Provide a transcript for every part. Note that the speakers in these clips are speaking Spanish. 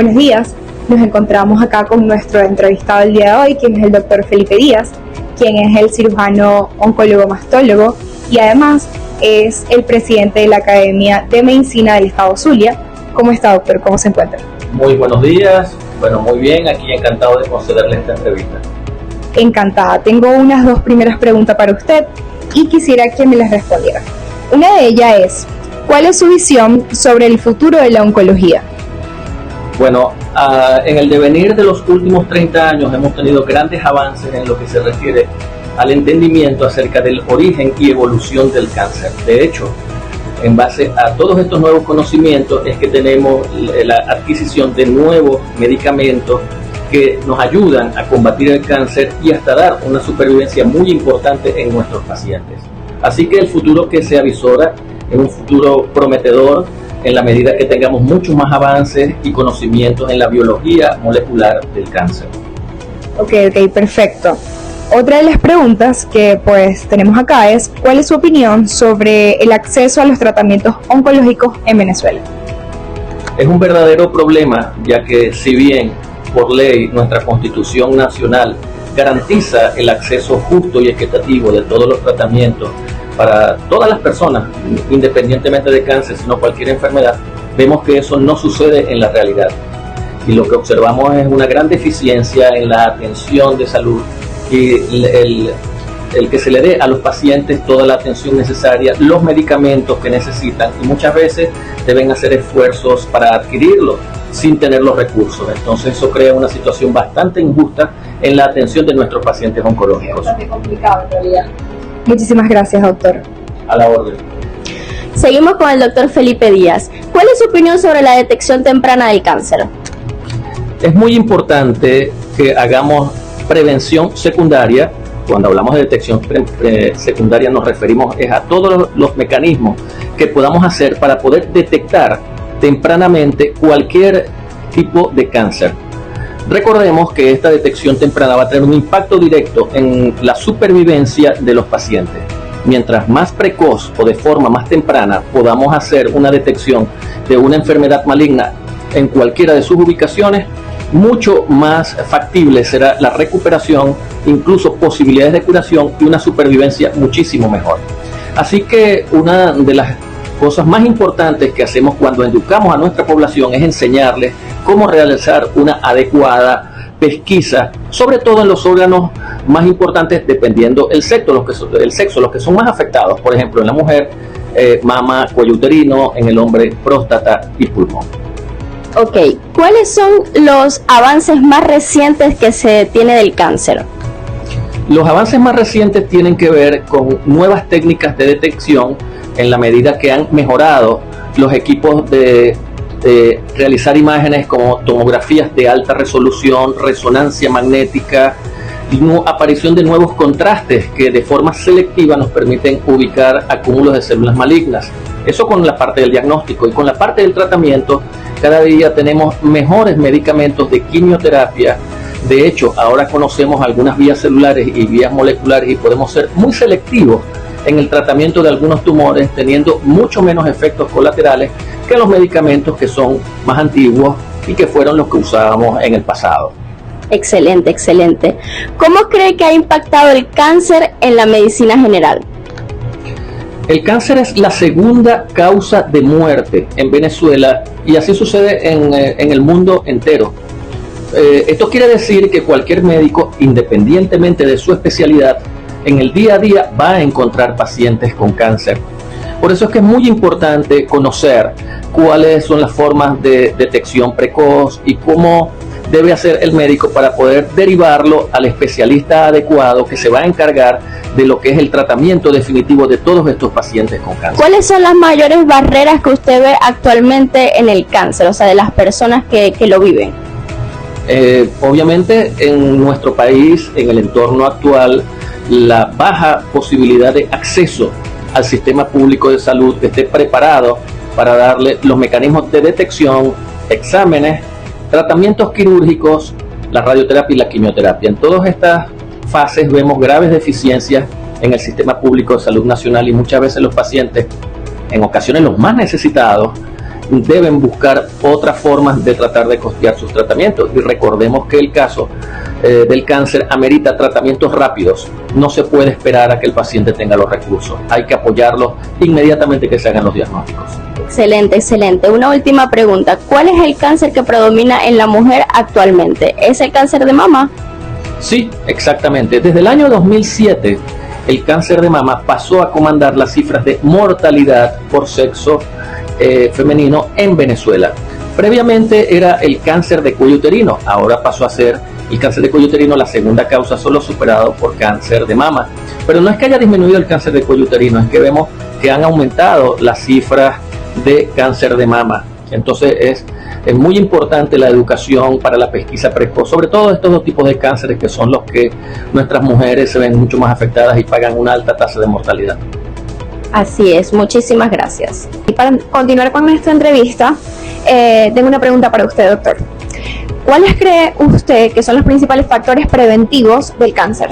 Buenos días, nos encontramos acá con nuestro entrevistado el día de hoy, quien es el doctor Felipe Díaz, quien es el cirujano oncólogo mastólogo y además es el presidente de la Academia de Medicina del Estado Zulia. ¿Cómo está, doctor? ¿Cómo se encuentra? Muy buenos días, bueno, muy bien, aquí encantado de concederle esta entrevista. Encantada, tengo unas dos primeras preguntas para usted y quisiera que me las respondiera. Una de ellas es, ¿cuál es su visión sobre el futuro de la oncología? Bueno, en el devenir de los últimos 30 años hemos tenido grandes avances en lo que se refiere al entendimiento acerca del origen y evolución del cáncer. De hecho, en base a todos estos nuevos conocimientos es que tenemos la adquisición de nuevos medicamentos que nos ayudan a combatir el cáncer y hasta dar una supervivencia muy importante en nuestros pacientes. Así que el futuro que se avisora es un futuro prometedor en la medida que tengamos muchos más avances y conocimientos en la biología molecular del cáncer. Ok, perfecto. Otra de las preguntas que pues tenemos acá es, ¿cuál es su opinión sobre el acceso a los tratamientos oncológicos en Venezuela? Es un verdadero problema, ya que si bien por ley nuestra Constitución Nacional garantiza el acceso justo y equitativo de todos los tratamientos para todas las personas, independientemente de cáncer, sino cualquier enfermedad, vemos que eso no sucede en la realidad. Y lo que observamos es una gran deficiencia en la atención de salud y el que se le dé a los pacientes toda la atención necesaria, los medicamentos que necesitan, y muchas veces deben hacer esfuerzos para adquirirlos sin tener los recursos. Entonces eso crea una situación bastante injusta en la atención de nuestros pacientes oncológicos. Es bastante complicado en realidad. Muchísimas gracias, doctor. A la orden. Seguimos con el doctor Felipe Díaz. ¿Cuál es su opinión sobre la detección temprana del cáncer? Es muy importante que hagamos prevención secundaria. Cuando hablamos de detección secundaria nos referimos a todos los mecanismos que podamos hacer para poder detectar tempranamente cualquier tipo de cáncer. Recordemos que esta detección temprana va a tener un impacto directo en la supervivencia de los pacientes. Mientras más precoz o de forma más temprana podamos hacer una detección de una enfermedad maligna en cualquiera de sus ubicaciones, mucho más factible será la recuperación, incluso posibilidades de curación y una supervivencia muchísimo mejor. Así que una de las cosas más importantes que hacemos cuando educamos a nuestra población es enseñarles cómo realizar una adecuada pesquisa, sobre todo en los órganos más importantes dependiendo el sexo, los que son más afectados, por ejemplo en la mujer, mama, cuello uterino, en el hombre, próstata y pulmón. Ok, ¿cuáles son los avances más recientes que se tiene del cáncer? Los avances más recientes tienen que ver con nuevas técnicas de detección en la medida que han mejorado los equipos de realizar imágenes como tomografías de alta resolución, resonancia magnética, y aparición de nuevos contrastes que de forma selectiva nos permiten ubicar acúmulos de células malignas. Eso con la parte del diagnóstico, y con la parte del tratamiento cada día tenemos mejores medicamentos de quimioterapia. De hecho, ahora conocemos algunas vías celulares y vías moleculares y podemos ser muy selectivos en el tratamiento de algunos tumores, teniendo mucho menos efectos colaterales que los medicamentos que son más antiguos y que fueron los que usábamos en el pasado. Excelente, excelente. ¿Cómo cree que ha impactado el cáncer en la medicina general? El cáncer es la segunda causa de muerte en Venezuela y así sucede en el mundo entero. Esto quiere decir que cualquier médico, independientemente de su especialidad, en el día a día va a encontrar pacientes con cáncer. Por eso es que es muy importante conocer cuáles son las formas de detección precoz y cómo debe hacer el médico para poder derivarlo al especialista adecuado que se va a encargar de lo que es el tratamiento definitivo de todos estos pacientes con cáncer. ¿Cuáles son las mayores barreras que usted ve actualmente en el cáncer, o sea, de las personas que lo viven? Obviamente en nuestro país, en el entorno actual, la baja posibilidad de acceso al sistema público de salud que esté preparado para darle los mecanismos de detección, exámenes, tratamientos quirúrgicos, la radioterapia y la quimioterapia. En todas estas fases vemos graves deficiencias en el sistema público de salud nacional y muchas veces los pacientes, en ocasiones los más necesitados, deben buscar otras formas de tratar de costear sus tratamientos. Y recordemos que el caso del cáncer amerita tratamientos rápidos. No se puede esperar a que el paciente tenga los recursos. Hay que apoyarlo inmediatamente que se hagan los diagnósticos. Excelente, excelente. Una última pregunta. ¿Cuál es el cáncer que predomina en la mujer actualmente? ¿Es el cáncer de mama? Sí, exactamente. Desde el año 2007, el cáncer de mama pasó a comandar las cifras de mortalidad por sexo femenino en Venezuela. Previamente era el cáncer de cuello uterino, ahora pasó a ser el cáncer de cuello uterino la segunda causa, solo superado por cáncer de mama. Pero no es que haya disminuido el cáncer de cuello uterino, es que vemos que han aumentado las cifras de cáncer de mama. Entonces es muy importante la educación para la pesquisa precoz, sobre todo estos dos tipos de cánceres que son los que nuestras mujeres se ven mucho más afectadas y pagan una alta tasa de mortalidad. Así es, muchísimas gracias. Y para continuar con nuestra entrevista, tengo una pregunta para usted, doctor. ¿Cuáles cree usted que son los principales factores preventivos del cáncer?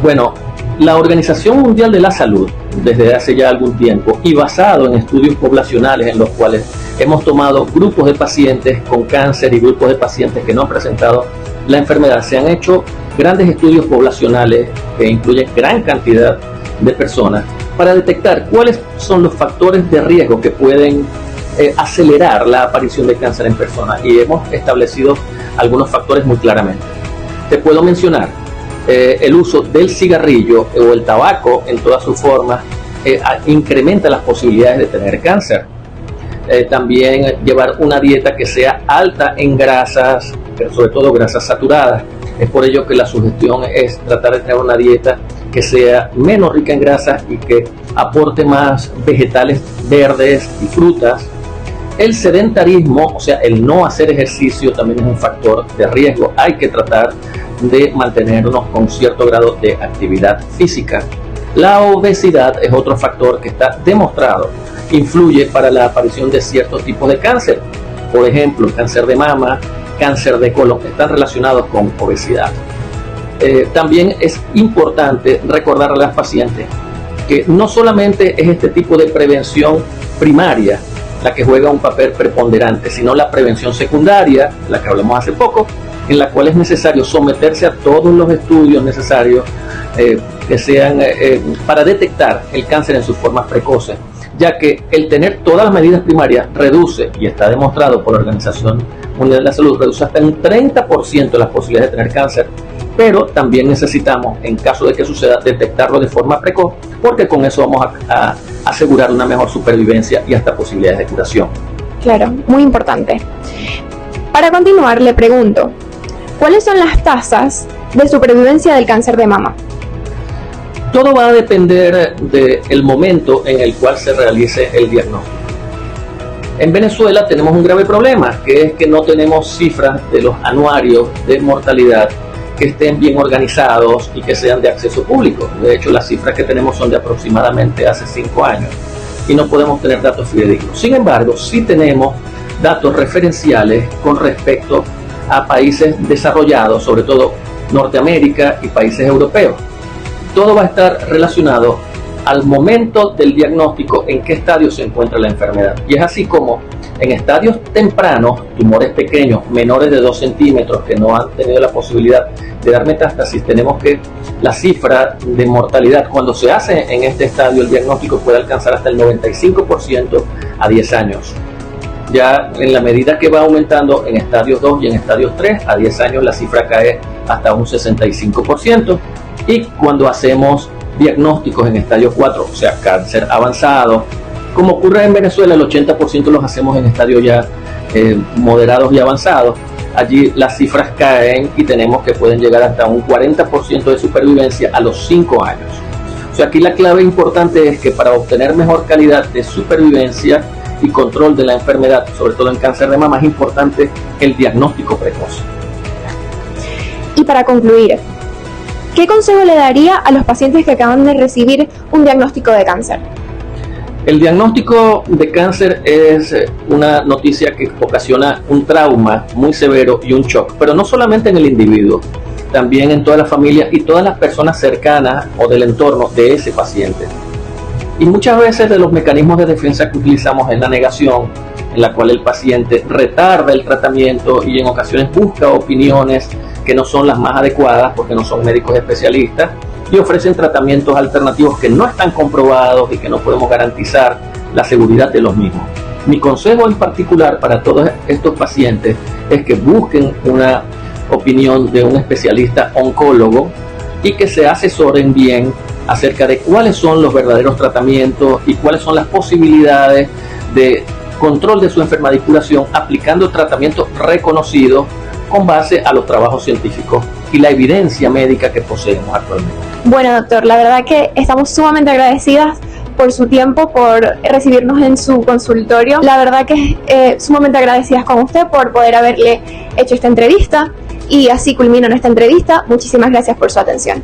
Bueno, la Organización Mundial de la Salud, desde hace ya algún tiempo, y basado en estudios poblacionales en los cuales hemos tomado grupos de pacientes con cáncer y grupos de pacientes que no han presentado la enfermedad, se han hecho grandes estudios poblacionales que incluyen gran cantidad de personas para detectar cuáles son los factores de riesgo que pueden acelerar la aparición de cáncer en personas, y hemos establecido algunos factores muy claramente. Te puedo mencionar el uso del cigarrillo o el tabaco en todas sus formas incrementa las posibilidades de tener cáncer. También llevar una dieta que sea alta en grasas, pero sobre todo grasas saturadas. Es por ello que la sugestión es tratar de tener una dieta que sea menos rica en grasas y que aporte más vegetales verdes y frutas. El sedentarismo, o sea, el no hacer ejercicio, también es un factor de riesgo. Hay que tratar de mantenernos con cierto grado de actividad física. La obesidad es otro factor que está demostrado, influye para la aparición de ciertos tipos de cáncer. Por ejemplo, cáncer de mama, cáncer de colon, están relacionados con obesidad. También es importante recordar a las pacientes que no solamente es este tipo de prevención primaria la que juega un papel preponderante, sino la prevención secundaria, la que hablamos hace poco, en la cual es necesario someterse a todos los estudios necesarios que sean para detectar el cáncer en sus formas precoces, ya que el tener todas las medidas primarias reduce, y está demostrado por la Organización Mundial de la Salud, reduce hasta un 30% las posibilidades de tener cáncer, pero también necesitamos, en caso de que suceda, detectarlo de forma precoz, porque con eso vamos a asegurar una mejor supervivencia y hasta posibilidades de curación. Claro, muy importante. Para continuar, le pregunto, ¿cuáles son las tasas de supervivencia del cáncer de mama? Todo va a depender del momento en el cual se realice el diagnóstico. En Venezuela tenemos un grave problema, que es que no tenemos cifras de los anuarios de mortalidad que estén bien organizados y que sean de acceso público. De hecho, las cifras que tenemos son de aproximadamente hace 5 años y no podemos tener datos fidedignos. Sin embargo, sí tenemos datos referenciales con respecto a países desarrollados, sobre todo Norteamérica y países europeos. Todo va a estar relacionado al momento del diagnóstico, en qué estadio se encuentra la enfermedad. Y es así como en estadios tempranos, tumores pequeños, menores de 2 centímetros, que no han tenido la posibilidad de dar metástasis, tenemos que la cifra de mortalidad, cuando se hace en este estadio el diagnóstico, puede alcanzar hasta el 95% a 10 años. Ya en la medida que va aumentando en estadios 2 y en estadios 3, a 10 años la cifra cae hasta un 65%. Y cuando hacemos diagnósticos en estadio 4, o sea, cáncer avanzado, como ocurre en Venezuela, el 80% los hacemos en estadios ya moderados y avanzados. Allí las cifras caen y tenemos que pueden llegar hasta un 40% de supervivencia a los 5 años. O sea, aquí la clave importante es que para obtener mejor calidad de supervivencia y control de la enfermedad, sobre todo en cáncer de mama, es importante el diagnóstico precoz. Y para concluir, ¿qué consejo le daría a los pacientes que acaban de recibir un diagnóstico de cáncer? El diagnóstico de cáncer es una noticia que ocasiona un trauma muy severo y un shock, pero no solamente en el individuo, también en toda la familia y todas las personas cercanas o del entorno de ese paciente. Y muchas veces de los mecanismos de defensa que utilizamos es la negación, en la cual el paciente retarda el tratamiento y en ocasiones busca opiniones que no son las más adecuadas porque no son médicos especialistas y ofrecen tratamientos alternativos que no están comprobados y que no podemos garantizar la seguridad de los mismos. Mi consejo en particular para todos estos pacientes es que busquen una opinión de un especialista oncólogo y que se asesoren bien acerca de cuáles son los verdaderos tratamientos y cuáles son las posibilidades de control de su enfermedad y curación aplicando tratamientos reconocidos con base a los trabajos científicos y la evidencia médica que poseemos actualmente. Bueno, doctor, la verdad que estamos sumamente agradecidas por su tiempo, por recibirnos en su consultorio. La verdad que sumamente agradecidas con usted por poder haberle hecho esta entrevista y así culmino nuestra entrevista. Muchísimas gracias por su atención.